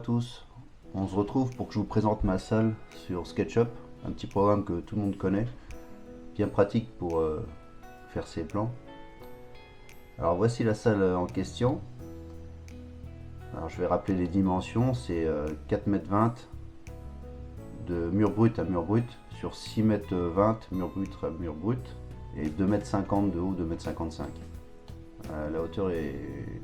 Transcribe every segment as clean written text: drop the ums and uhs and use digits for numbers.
tous, on se retrouve pour que je vous présente ma salle sur SketchUp, un petit programme que tout le monde connaît, bien pratique pour faire ses plans. Alors voici la salle en question. Alors je vais rappeler les dimensions, c'est 4,20 m de mur brut à mur brut sur 6,20 m mur brut à mur brut et 2,50 m de haut, 2,55 m. La hauteur est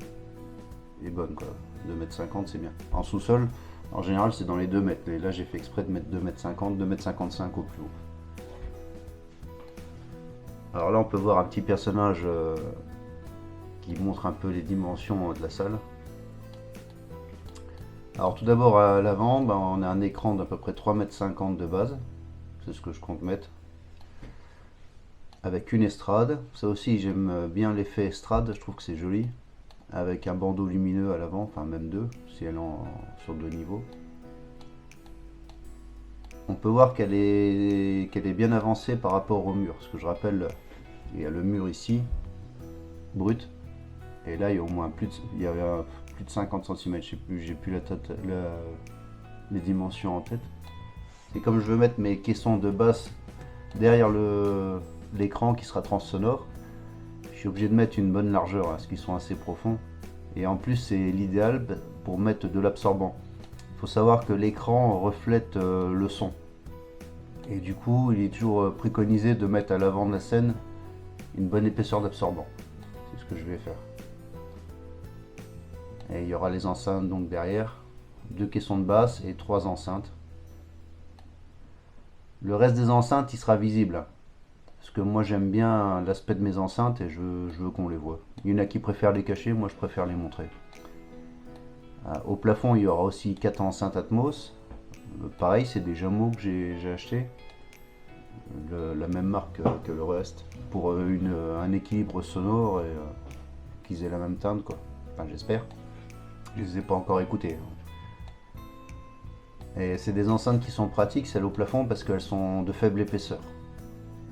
bonne quoi, 2,50 m c'est bien. En sous-sol, en général c'est dans les 2 mètres, et là j'ai fait exprès de mettre 2,50 m, 2,55 m au plus haut. Alors là on peut voir un petit personnage qui montre un peu les dimensions de la salle. Alors tout d'abord à l'avant, on a un écran d'à peu près 3,50 m de base, c'est ce que je compte mettre, avec une estrade. Ça aussi j'aime bien l'effet estrade, je trouve que c'est joli, avec un bandeau lumineux à l'avant, enfin même deux, si elle est sur deux niveaux. On peut voir qu'elle est bien avancée par rapport au mur, parce que je rappelle, il y a le mur ici, brut, et là il y a au moins plus de 50 cm, je sais plus, j'ai plus les dimensions en tête. Et comme je veux mettre mes caissons de basse derrière l'écran qui sera transsonore, je suis obligé de mettre une bonne largeur, parce qu'ils sont assez profonds. Et en plus c'est l'idéal pour mettre de l'absorbant. Il faut savoir que l'écran reflète le son. Et du coup il est toujours préconisé de mettre à l'avant de la scène une bonne épaisseur d'absorbant. C'est ce que je vais faire. Et il y aura les enceintes donc derrière, 2 caissons de basse et 3 enceintes. Le reste des enceintes il sera visible, parce que moi j'aime bien l'aspect de mes enceintes et je veux qu'on les voit. Il y en a qui préfèrent les cacher, moi je préfère les montrer. Au plafond il y aura aussi 4 enceintes Atmos. Pareil, c'est des Jamo que j'ai acheté, la même marque que le reste, pour un équilibre sonore et qu'ils aient la même teinte quoi. Enfin j'espère. Je les ai pas encore écoutés. Et c'est des enceintes qui sont pratiques, celles au plafond, parce qu'elles sont de faible épaisseur.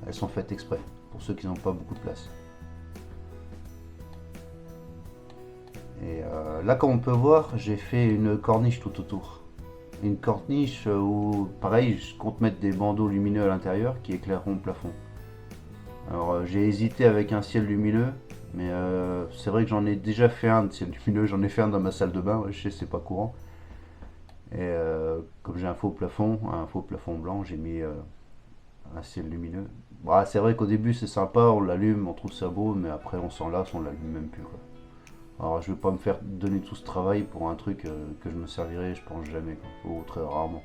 Elles sont faites exprès, pour ceux qui n'ont pas beaucoup de place. Et là, comme on peut voir, j'ai fait une corniche tout autour. Une corniche où, pareil, je compte mettre des bandeaux lumineux à l'intérieur qui éclaireront le plafond. Alors j'ai hésité avec un ciel lumineux, mais c'est vrai que j'en ai déjà fait un de ciel lumineux, j'en ai fait un dans ma salle de bain, je sais c'est pas courant. Et comme j'ai un faux plafond blanc, j'ai mis un ciel lumineux. Bah, c'est vrai qu'au début c'est sympa, on l'allume, on trouve ça beau, mais après on s'en lasse, on l'allume même plus quoi. Alors je vais pas me faire donner tout ce travail pour un truc que je me servirai, je pense jamais quoi, ou très rarement.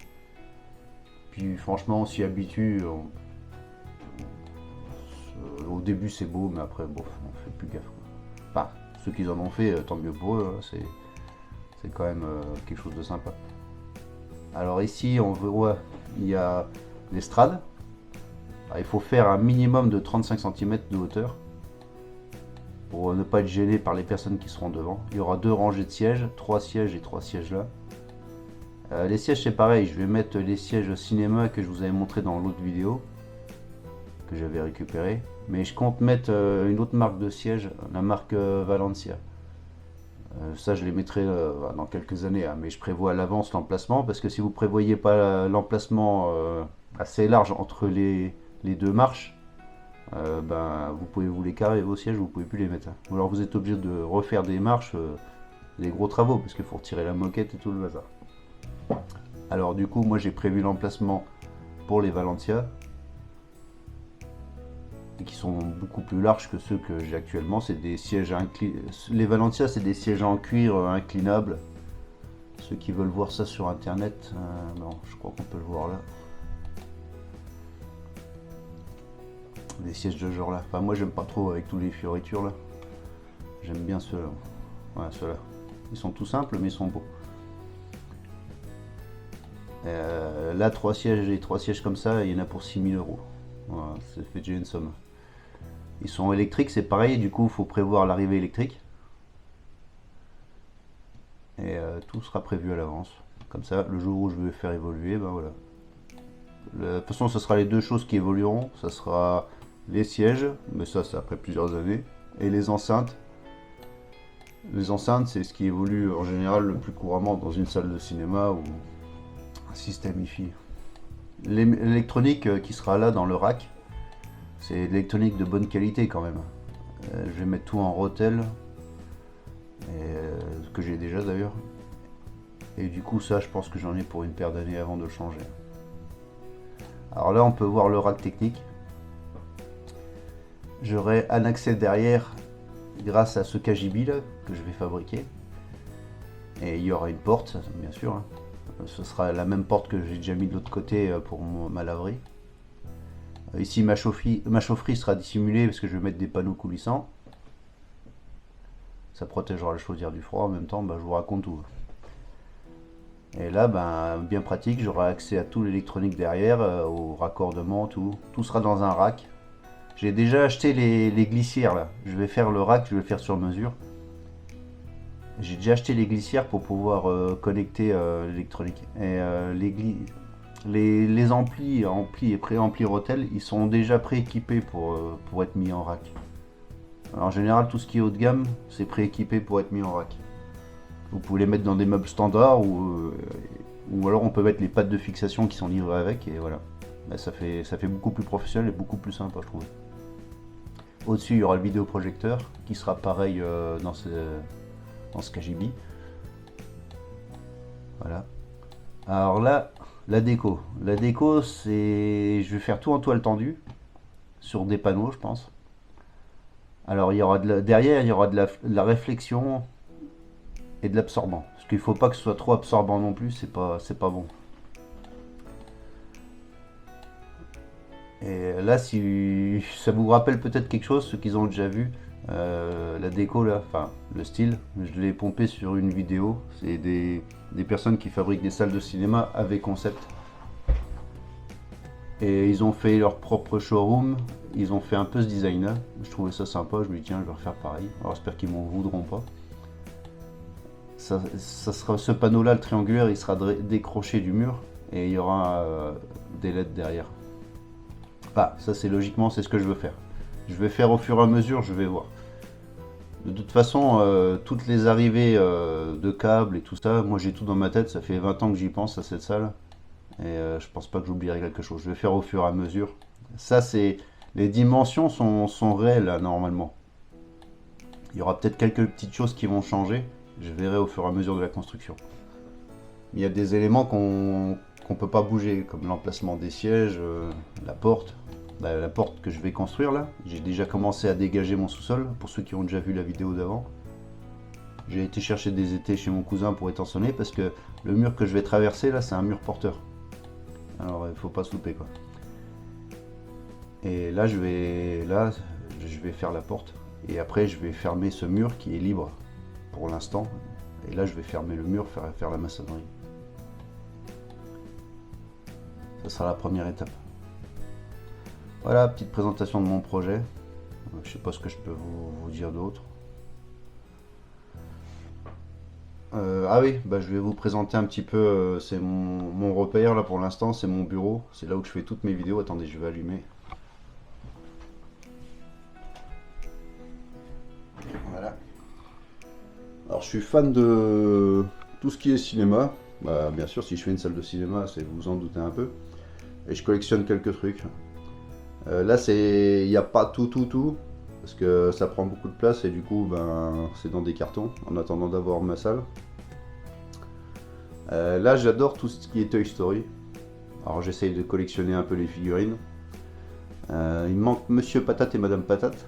Puis franchement on s'y habitue. Au début c'est beau, mais après bon, on fait plus gaffe quoi. Enfin, ceux qui en ont fait, tant mieux pour eux, hein, c'est quand même quelque chose de sympa. Alors ici on voit il y a l'estrade. Il faut faire un minimum de 35 cm de hauteur pour ne pas être gêné par les personnes qui seront devant. Il y aura 2 rangées de sièges, 3 sièges et 3 sièges là. Les sièges c'est pareil, je vais mettre les sièges cinéma que je vous avais montré dans l'autre vidéo que j'avais récupéré, mais je compte mettre une autre marque de siège, la marque Valencia. Ça je les mettrai dans quelques années, hein, mais je prévois à l'avance l'emplacement, parce que si vous prévoyez pas l'emplacement assez large entre les 2 marches, vous pouvez vous les carrer vos sièges, vous pouvez plus les mettre. Ou alors vous êtes obligé de refaire des marches, des gros travaux, parce qu'il faut retirer la moquette et tout le bazar. Alors du coup moi j'ai prévu l'emplacement pour les Valencia, qui sont beaucoup plus larges que ceux que j'ai actuellement. C'est des sièges les Valencia c'est des sièges en cuir inclinables. Ceux qui veulent voir ça sur internet, non, je crois qu'on peut le voir là. Des sièges de genre là. Enfin moi j'aime pas trop avec tous les fioritures là. J'aime bien ceux-là. Ouais, ceux-là. Ils sont tout simples mais ils sont beaux. Là 3 sièges et 3 sièges comme ça, il y en a pour 6 000 €. Voilà, ça fait déjà une somme. Ils sont électriques, c'est pareil, du coup il faut prévoir l'arrivée électrique. Et tout sera prévu à l'avance. Comme ça, le jour où je vais faire évoluer, voilà. De toute façon, ce sera les 2 choses qui évolueront. Ça sera les sièges, mais ça c'est après plusieurs années, et les enceintes. Les enceintes, c'est ce qui évolue en général le plus couramment dans une salle de cinéma ou un système hi-fi. L'électronique qui sera là dans le rack, c'est de l'électronique de bonne qualité quand même. Je vais mettre tout en Rotel, que j'ai déjà d'ailleurs. Et du coup ça, je pense que j'en ai pour une paire d'années avant de le changer. Alors là, on peut voir le rack technique. J'aurai un accès derrière grâce à ce KGB là, que je vais fabriquer. Et il y aura une porte, bien sûr, hein. Ce sera la même porte que j'ai déjà mis de l'autre côté pour ma laverie. Ici, ma chaufferie sera dissimulée parce que je vais mettre des panneaux coulissants. Ça protégera la chaudière du froid. En même temps, je vous raconte tout. Et là, bien pratique, j'aurai accès à tout l'électronique derrière, au raccordement, tout. Tout sera dans un rack. J'ai déjà acheté les glissières là. Je vais faire le rack, je vais le faire sur mesure. J'ai déjà acheté les glissières pour pouvoir connecter l'électronique. Et les amplis et pré-amplis Rotel, ils sont déjà prééquipés pour être mis en rack. Alors, en général, tout ce qui est haut de gamme, c'est prééquipé pour être mis en rack. Vous pouvez les mettre dans des meubles standards ou alors on peut mettre les pattes de fixation qui sont livrées avec et voilà. Ça fait beaucoup plus professionnel et beaucoup plus sympa, je trouve. Au-dessus, il y aura le vidéoprojecteur qui sera pareil dans ce KGB. Voilà. Alors là, la déco. La déco, c'est... Je vais faire tout en toile tendue. Sur des panneaux, je pense. Alors, il y aura derrière, il y aura de la réflexion et de l'absorbant. Parce qu'il ne faut pas que ce soit trop absorbant non plus, c'est pas bon. Et là, si ça vous rappelle peut-être quelque chose, ceux qui ont déjà vu, la déco là, enfin le style, je l'ai pompé sur une vidéo. C'est des personnes qui fabriquent des salles de cinéma avec concept. Et ils ont fait leur propre showroom, ils ont fait un peu ce design là. Je trouvais ça sympa, je me dis tiens, je vais refaire pareil. Alors j'espère qu'ils m'en voudront pas. Ça sera ce panneau là, le triangulaire, il sera décroché du mur et il y aura des LED derrière. Ça c'est logiquement, c'est ce que je veux faire. Je vais faire au fur et à mesure, je vais voir. De toute façon, toutes les arrivées de câbles et tout ça, moi j'ai tout dans ma tête, ça fait 20 ans que j'y pense à cette salle. Et je pense pas que j'oublierai quelque chose. Je vais faire au fur et à mesure. Ça c'est... Les dimensions sont réelles là, normalement. Il y aura peut-être quelques petites choses qui vont changer. Je verrai au fur et à mesure de la construction. Il y a des éléments qu'on peut pas bouger, comme l'emplacement des sièges, la porte. La porte que je vais construire là, j'ai déjà commencé à dégager mon sous-sol, pour ceux qui ont déjà vu la vidéo d'avant. J'ai été chercher des étais chez mon cousin pour étançonner, parce que le mur que je vais traverser là, c'est un mur porteur. Alors il faut pas se louper quoi. Et là je vais faire la porte, et après je vais fermer ce mur qui est libre pour l'instant. Et là je vais fermer le mur, faire la maçonnerie. Ça sera la première étape. Voilà, petite présentation de mon projet. Je sais pas ce que je peux vous dire d'autre. Ah oui, je vais vous présenter un petit peu, c'est mon repère là pour l'instant, c'est mon bureau. C'est là où je fais toutes mes vidéos. Attendez, je vais allumer. Voilà. Alors je suis fan de tout ce qui est cinéma. Bien sûr, si je fais une salle de cinéma, c'est vous en doutez un peu. Et je collectionne quelques trucs. Là, il n'y a pas tout, parce que ça prend beaucoup de place et du coup, c'est dans des cartons en attendant d'avoir ma salle. Là, j'adore tout ce qui est Toy Story. Alors, j'essaye de collectionner un peu les figurines. Il me manque Monsieur Patate et Madame Patate.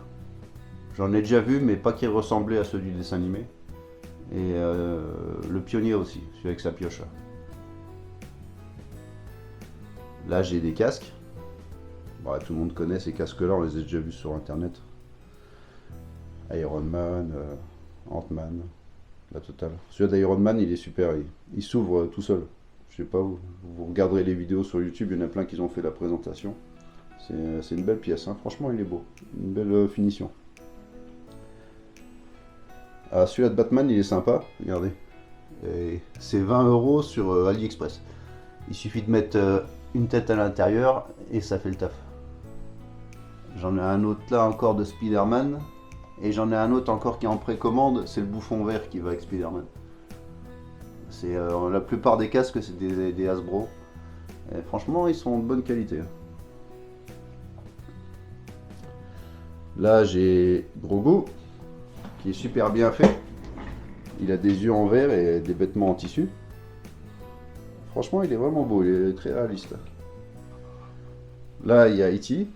J'en ai déjà vu, mais pas qui ressemblaient à ceux du dessin animé. Et le pionnier aussi, celui avec sa pioche là. Là, j'ai des casques. Tout le monde connaît ces casques-là, on les a déjà vus sur internet. Iron Man, Ant-Man, la totale. Celui d'Iron Man, il est super, il s'ouvre tout seul. Je sais pas, vous regarderez les vidéos sur YouTube, il y en a plein qui ont fait la présentation. C'est une belle pièce, hein. Franchement il est beau, une belle finition. Celui-là de Batman, il est sympa, regardez. C'est 20 € sur AliExpress. Il suffit de mettre une tête à l'intérieur et ça fait le taf. J'en ai un autre là encore de Spider-Man. Et j'en ai un autre encore qui est en précommande, c'est le bouffon vert qui va avec Spider-Man. C'est la plupart des casques, c'est des Hasbro. Et franchement, ils sont de bonne qualité. Là, j'ai Grogu, qui est super bien fait. Il a des yeux en verre et des vêtements en tissu. Franchement, il est vraiment beau, il est très réaliste. Là, il y a E.T.,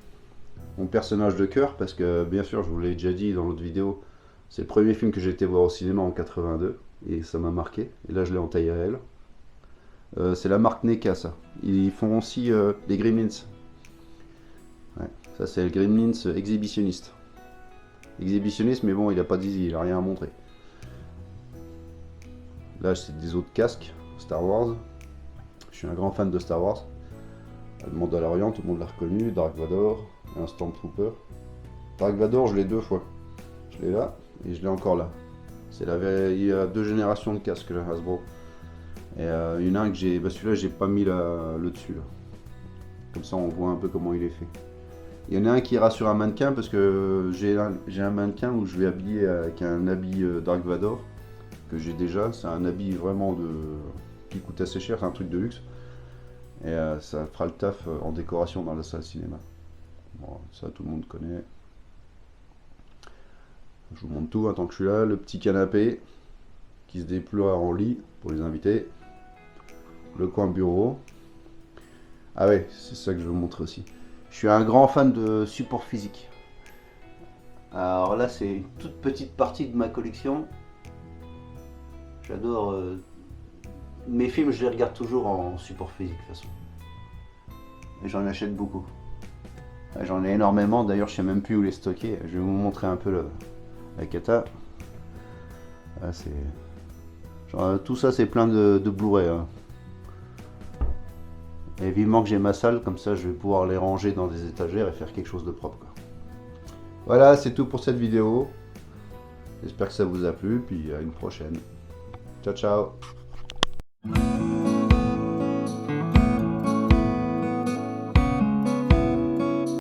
mon personnage de cœur, parce que bien sûr, je vous l'ai déjà dit dans l'autre vidéo, c'est le premier film que j'ai été voir au cinéma en 82, et ça m'a marqué. Et là, je l'ai en taille réelle. C'est la marque NECA, ça. Ils font aussi les Gremlins. Ouais, ça, c'est le Gremlins exhibitionniste. Exhibitionniste, mais bon, il a pas dit, il a rien à montrer. Là, c'est des autres casques Star Wars. Je suis un grand fan de Star Wars. Le Mandalorian, tout le monde l'a reconnu. Dark Vador, un Stormtrooper. Dark Vador, je l'ai 2 fois. Je l'ai là et je l'ai encore là. Il y a 2 générations de casques là, Hasbro. Et il y en a un que j'ai. Bah celui-là, j'ai pas mis le dessus. Là. Comme ça, on voit un peu comment il est fait. Il y en a un qui ira sur un mannequin parce que j'ai un mannequin où je vais habiller avec un habit Dark Vador que j'ai déjà. C'est un habit vraiment qui coûte assez cher, c'est un truc de luxe. Et ça fera le taf en décoration dans la salle cinéma. Bon, ça tout le monde connaît. Je vous montre tout tant que je suis là. Le petit canapé qui se déploie en lit pour les invités. Le coin bureau. Ah ouais, c'est ça que je veux vous montrer aussi. Je suis un grand fan de support physique. Alors là, c'est une toute petite partie de ma collection. J'adore. Mes films, je les regarde toujours en support physique de toute façon. Et j'en achète beaucoup. J'en ai énormément, d'ailleurs je sais même plus où les stocker. Je vais vous montrer un peu la cata. Tout ça c'est plein de Blu-ray. Hein. Et vivement que j'ai ma salle, comme ça je vais pouvoir les ranger dans des étagères et faire quelque chose de propre. Quoi. Voilà, c'est tout pour cette vidéo. J'espère que ça vous a plu, puis à une prochaine. Ciao ciao.